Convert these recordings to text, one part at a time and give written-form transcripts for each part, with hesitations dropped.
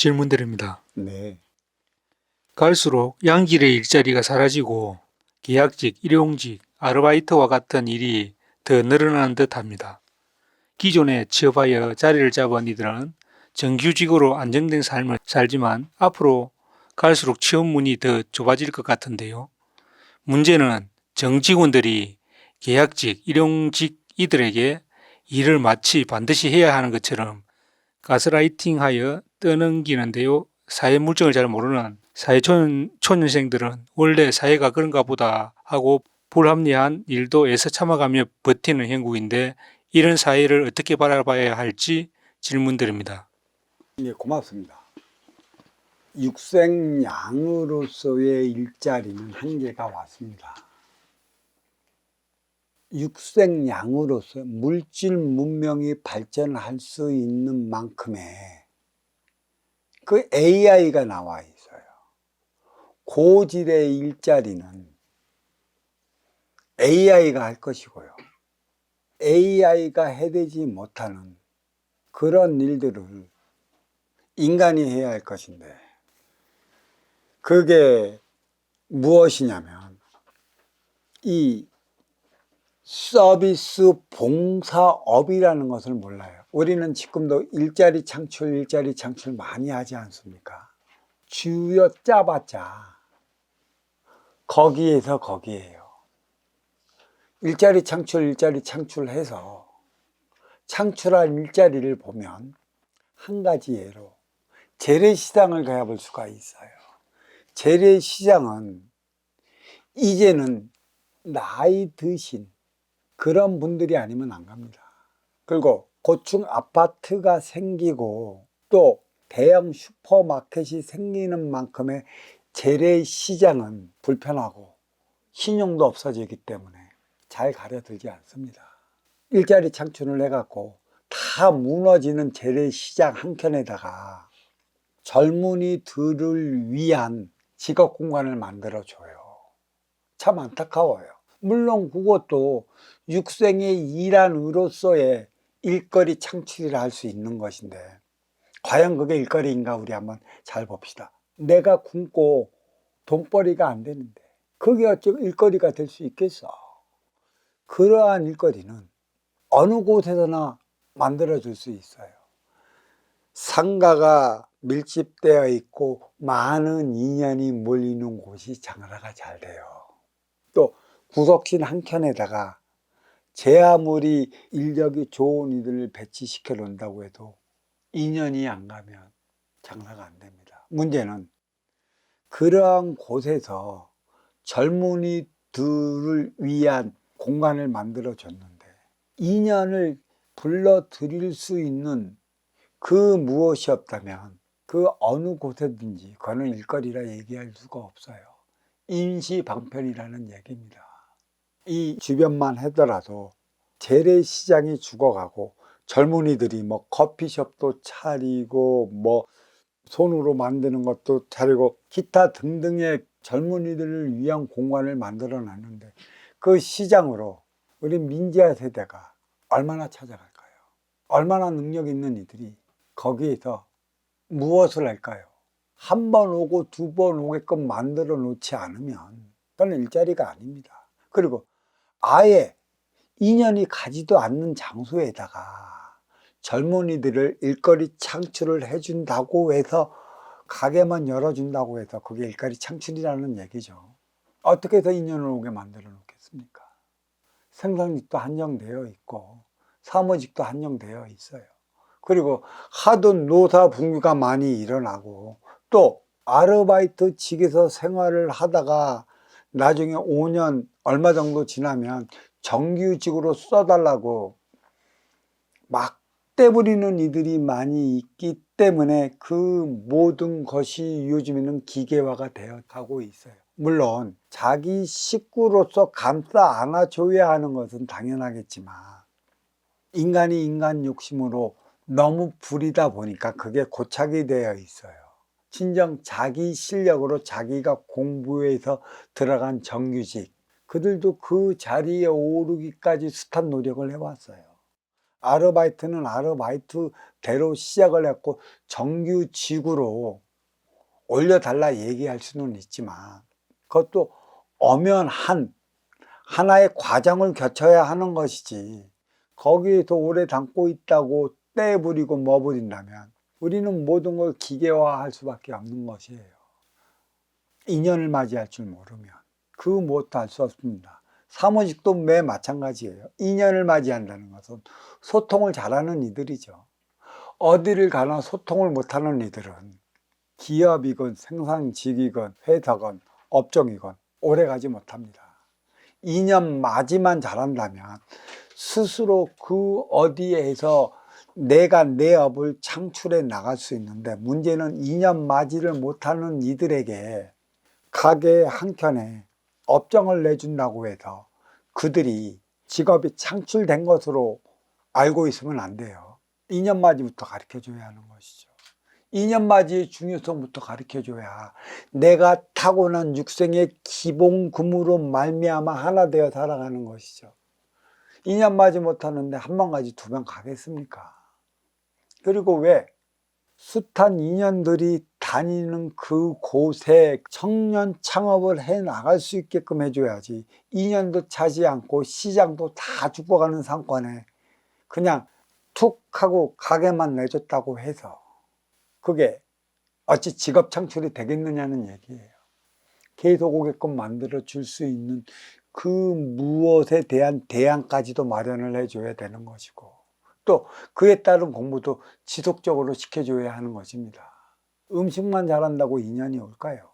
질문드립니다. 네. 갈수록 양질의 일자리가 사라지고 계약직, 일용직, 아르바이트와 같은 일이 더 늘어나는 듯합니다. 기존에 취업하여 자리를 잡은 이들은 정규직으로 안정된 삶을 살지만 앞으로 갈수록 취업 문이 더 좁아질 것 같은데요. 문제는 정직원들이 계약직, 일용직 이들에게 일을 마치 반드시 해야 하는 것처럼 가스라이팅하여 떠넘기는데요. 사회 물정을 잘 모르는 사회초년생들은 원래 사회가 그런가 보다 하고 불합리한 일도 애써 참아가며 버티는 형국인데 이런 사회를 어떻게 바라봐야 할지 질문드립니다. 예, 고맙습니다. 육생양으로서의 일자리는 한계가 왔습니다. 육생양으로서 물질 문명이 발전할 수 있는 만큼의 그 AI가 나와 있어요. 고질의 일자리는 AI가 할 것이고요. AI가 해내지 못하는 그런 일들을 인간이 해야 할 것인데, 그게 무엇이냐면 이 서비스 봉사업이라는 것을 몰라요. 우리는 지금도 일자리 창출 많이 하지 않습니까? 쥐어 짜봤자 거기에서 거기에요. 일자리 창출해서 창출한 일자리를 보면 한 가지 예로 재래시장을 가볼 수가 있어요. 재래시장은 이제는 나이 드신 그런 분들이 아니면 안 갑니다. 그리고 고층 아파트가 생기고 또 대형 슈퍼마켓이 생기는 만큼의 재래시장은 불편하고 신용도 없어지기 때문에 잘 가려들지 않습니다. 일자리 창출을 해갖고 다 무너지는 재래시장 한켠에다가 젊은이들을 위한 직업 공간을 만들어줘요. 참 안타까워요. 물론 그것도 육생의 일환으로서의 일거리 창출이라 할 수 있는 것인데, 과연 그게 일거리인가 우리 한번 잘 봅시다. 내가 굶고 돈벌이가 안 되는데 그게 어쩌면 일거리가 될 수 있겠어. 그러한 일거리는 어느 곳에서나 만들어줄 수 있어요. 상가가 밀집되어 있고 많은 인연이 몰리는 곳이 장사가 잘 돼요. 또 구석진 한켠에다가 제 아무리 인력이 좋은 이들을 배치시켜 놓는다고 해도 인연이 안 가면 장사가 안 됩니다. 문제는 그러한 곳에서 젊은이들을 위한 공간을 만들어 줬는데 인연을 불러들일 수 있는 그 무엇이 없다면 그 어느 곳에든지 그거는 일거리라 얘기할 수가 없어요. 임시방편이라는 얘기입니다. 이 주변만 하더라도 재래시장이 죽어가고 젊은이들이 뭐 커피숍도 차리고 뭐 손으로 만드는 것도 차리고 기타 등등의 젊은이들을 위한 공간을 만들어 놨는데 그 시장으로 우리 민지아 세대가 얼마나 찾아갈까요? 얼마나 능력 있는 이들이 거기에서 무엇을 할까요? 한 번 오고 두 번 오게끔 만들어 놓지 않으면 그건 일자리가 아닙니다. 그리고 아예 인연이 가지도 않는 장소에다가 젊은이들을 일거리 창출을 해준다고 해서 가게만 열어준다고 해서 그게 일거리 창출이라는 얘기죠. 어떻게 해서 인연을 오게 만들어 놓겠습니까? 생산직도 한정되어 있고 사무직도 한정되어 있어요. 그리고 하도 노사분규가 많이 일어나고 또 아르바이트직에서 생활을 하다가 나중에 5년 얼마 정도 지나면 정규직으로 써달라고 막 떼부리는 이들이 많이 있기 때문에 그 모든 것이 요즘에는 기계화가 되어 가고 있어요. 물론 자기 식구로서 감싸 안아줘야 하는 것은 당연하겠지만 인간이 인간 욕심으로 너무 부리다 보니까 그게 고착이 되어 있어요. 진정 자기 실력으로 자기가 공부해서 들어간 정규직, 그들도 그 자리에 오르기까지 숱한 노력을 해왔어요. 아르바이트는 아르바이트대로 시작을 했고 정규직으로 올려달라 얘기할 수는 있지만 그것도 엄연한 하나의 과정을 거쳐야 하는 것이지 거기에서 오래 담고 있다고 떼부리고 뭐 부린다면 우리는 모든 걸 기계화할 수밖에 없는 것이에요. 인연을 맞이할 줄 모르면 그 무엇도 할 수 없습니다. 사무직도 매 마찬가지예요. 인연을 맞이한다는 것은 소통을 잘하는 이들이죠. 어디를 가나 소통을 못하는 이들은 기업이건 생산직이건 회사건 업종이건 오래가지 못합니다. 인연 맞이만 잘한다면 스스로 그 어디에서 내가 내 업을 창출해 나갈 수 있는데 문제는 인연 맞이를 못하는 이들에게 가게 한켠에 업종을 내준다고 해서 그들이 직업이 창출된 것으로 알고 있으면 안 돼요. 인연 맞이부터 가르쳐줘야 하는 것이죠. 인연 맞이의 중요성부터 가르쳐줘야 내가 타고난 육생의 기본금으로 말미암아 하나 되어 살아가는 것이죠. 인연 맞이 못하는데 한 번 가지 두 번 가겠습니까? 그리고 왜 숱한 인연들이 다니는 그곳에 청년 창업을 해 나갈 수 있게끔 해줘야지 인연도 차지 않고 시장도 다 죽어가는 상권에 그냥 툭 하고 가게만 내줬다고 해서 그게 어찌 직업 창출이 되겠느냐는 얘기예요. 계속 오게끔 만들어 줄 수 있는 그 무엇에 대한 대안까지도 마련을 해줘야 되는 것이고 또 그에 따른 공부도 지속적으로 시켜줘야 하는 것입니다. 음식만 잘한다고 인연이 올까요?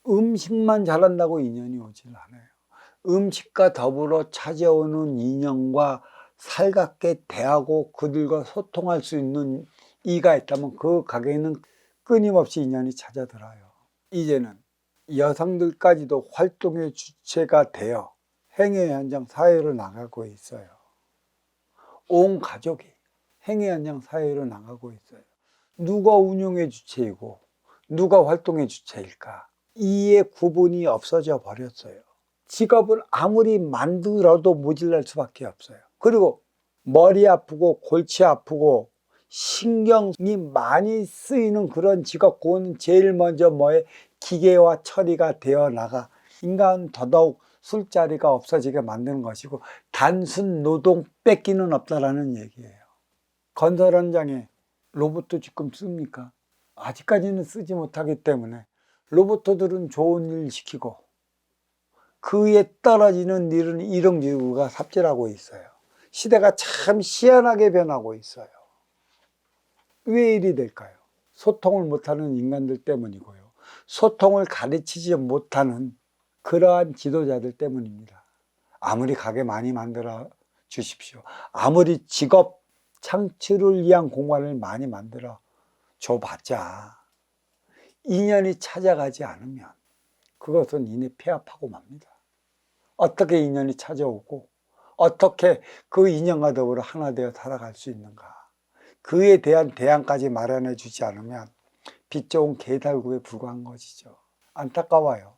음식만 잘한다고 인연이 오질 않아요. 음식과 더불어 찾아오는 인연과 살갑게 대하고 그들과 소통할 수 있는 이가 있다면 그 가게에는 끊임없이 인연이 찾아들어요. 이제는 여성들까지도 활동의 주체가 되어 행회 현장 사회로 나가고 있어요. 온 가족이 행회 현장 사회로 나가고 있어요. 누가 운영의 주체이고 누가 활동의 주체일까? 이의 구분이 없어져 버렸어요. 직업을 아무리 만들어도 모질랄 수밖에 없어요. 그리고 머리 아프고 골치 아프고 신경이 많이 쓰이는 그런 직업, 그거는 제일 먼저 뭐에 기계화 처리가 되어 나가 인간 더더욱 술자리가 없어지게 만드는 것이고 단순 노동 뺏기는 없다라는 얘기예요. 건설 현장에 로봇도 지금 씁니까? 아직까지는 쓰지 못하기 때문에 로봇들은 좋은 일 시키고 그에 떨어지는 일은 일용직으로 삽질하고 있어요. 시대가 참 희한하게 변하고 있어요. 왜 이리 될까요? 소통을 못하는 인간들 때문이고요. 소통을 가르치지 못하는 그러한 지도자들 때문입니다. 아무리 가게 많이 만들어 주십시오. 아무리 직업 창출을 위한 공간을 많이 만들어 줘봤자 인연이 찾아가지 않으면 그것은 이내 폐합하고 맙니다. 어떻게 인연이 찾아오고 어떻게 그 인연과 더불어 하나 되어 살아갈 수 있는가, 그에 대한 대안까지 마련해 주지 않으면 빛 좋은 개달구에 불과한 것이죠. 안타까워요.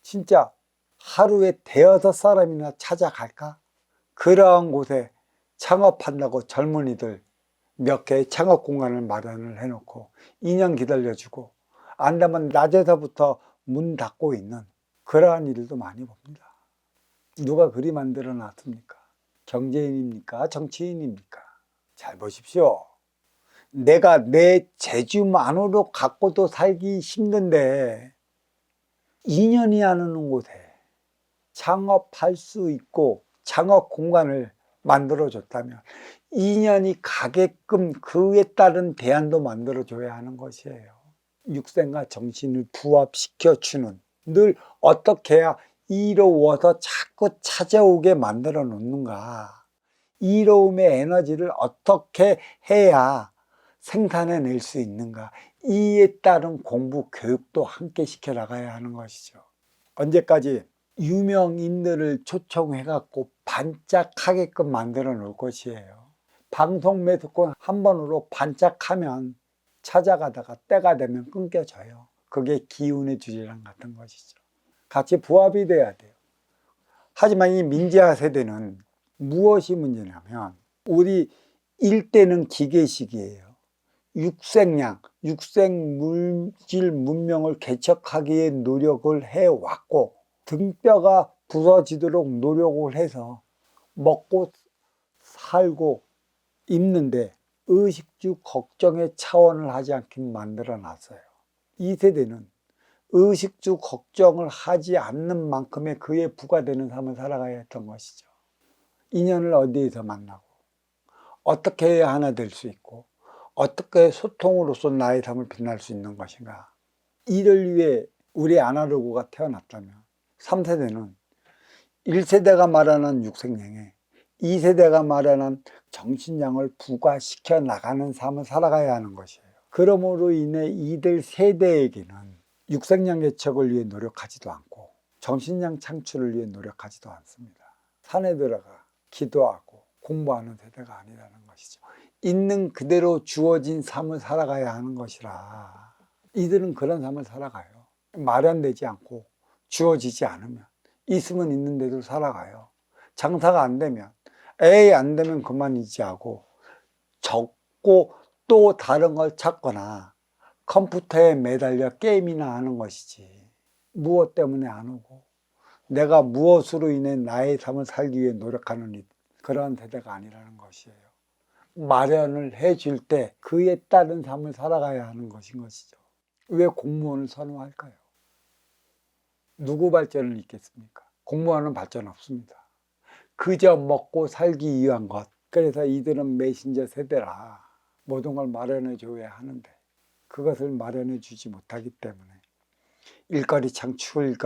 진짜 하루에 대여섯 사람이나 찾아갈까? 그러한 곳에 창업한다고 젊은이들 몇 개의 창업 공간을 마련을 해놓고 2년 기다려주고 안 되면 낮에서부터 문 닫고 있는 그러한 일도 많이 봅니다. 누가 그리 만들어 놨습니까? 경제인입니까? 정치인입니까? 잘 보십시오. 내가 내 재주만으로 갖고도 살기 힘든데 2년이 안 오는 곳에 창업할 수 있고 창업 공간을 만들어 줬다면 2년이 가게끔 그에 따른 대안도 만들어 줘야 하는 것이에요. 육생과 정신을 부합시켜 주는, 늘 어떻게 해야 이로워서 자꾸 찾아오게 만들어 놓는가, 이로움의 에너지를 어떻게 해야 생산해낼 수 있는가, 이에 따른 공부 교육도 함께 시켜 나가야 하는 것이죠. 언제까지 유명인들을 초청해 갖고 반짝하게끔 만들어 놓을 것이에요. 방송 매스콘 한 번으로 반짝하면 찾아가다가 때가 되면 끊겨져요. 그게 기운의 주제랑 같은 것이죠. 같이 부합이 돼야 돼요. 하지만 이 민재화 세대는 무엇이 문제냐면 우리 일대는 기계식이에요. 육생량, 육생물질 문명을 개척하기 위해 노력을 해왔고 등뼈가 부서지도록 노력을 해서 먹고 살고 있는데 의식주 걱정의 차원을 하지 않게 만들어 놨어요. 이 세대는 의식주 걱정을 하지 않는 만큼의 그에 부과되는 삶을 살아가야 했던 것이죠. 인연을 어디에서 만나고 어떻게 해야 하나 될 수 있고 어떻게 소통으로서 나의 삶을 빛날 수 있는 것인가. 이를 위해 우리 아날로그가 태어났다면 3세대는 1세대가 말하는 육생량에 2세대가 말하는 정신량을 부과시켜 나가는 삶을 살아가야 하는 것이에요. 그러므로 인해 이들 세대에게는 육생량 개척을 위해 노력하지도 않고 정신량 창출을 위해 노력하지도 않습니다. 산에 들어가 기도하고 공부하는 세대가 아니라는 것이죠. 있는 그대로 주어진 삶을 살아가야 하는 것이라 이들은 그런 삶을 살아가요. 마련되지 않고 주어지지 않으면 있으면 있는데도 살아가요. 장사가 안 되면 에이 안 되면 그만이지 하고 적고 또 다른 걸 찾거나 컴퓨터에 매달려 게임이나 하는 것이지 무엇 때문에 안 오고 내가 무엇으로 인해 나의 삶을 살기 위해 노력하는 그런 세대가 아니라는 것이에요. 마련을 해줄 때 그에 따른 삶을 살아가야 하는 것인 것이죠. 왜 공무원을 선호할까요? 누구 발전을 있겠습니까? 공무원은 발전 없습니다. 그저 먹고 살기 위한 것. 그래서 이들은 메신저 세대라 모든 걸 마련해 줘야 하는데 그것을 마련해 주지 못하기 때문에 일거리 창출.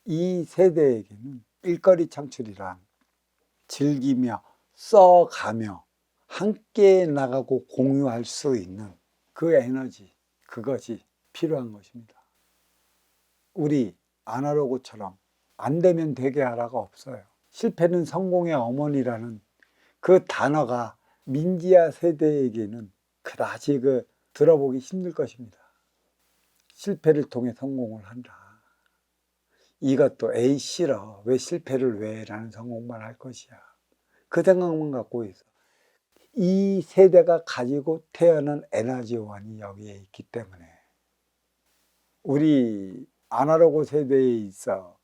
이 세대에게는 일거리 창출이란 즐기며 써가며 함께 나가고 공유할 수 있는 그 에너지, 그것이 필요한 것입니다. 우리 아날로그처럼 안 되면 되게 하라가 없어요. 실패는 성공의 어머니라는 그 단어가 민지아 세대에게는 그다지 들어보기 힘들 것입니다. 실패를 통해 성공을 한다. 이것도 에이 싫어. 왜 실패를 왜? 라는 성공만 할 것이야. 그 생각만 갖고 있어. 이 세대가 가지고 태어난 에너지원이 여기에 있기 때문에 우리 아날로그 세대에 있어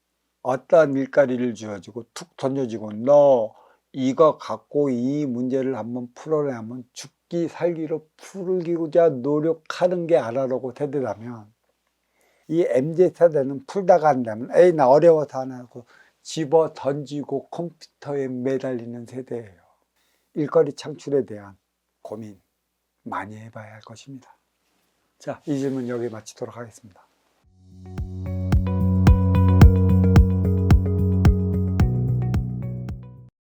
어떠한 일거리를 주어지고 툭 던져지고 너 이거 갖고 이 문제를 한번 풀어내면 죽기 살기로 풀기고자 노력하는 게 아날로그 세대라면 이 MZ세대는 풀다가 안 되면 에이 나 어려워서 안 하고 집어 던지고 컴퓨터에 매달리는 세대예요. 일거리 창출에 대한 고민 많이 해봐야 할 것입니다. 자, 이 질문 여기 마치도록 하겠습니다.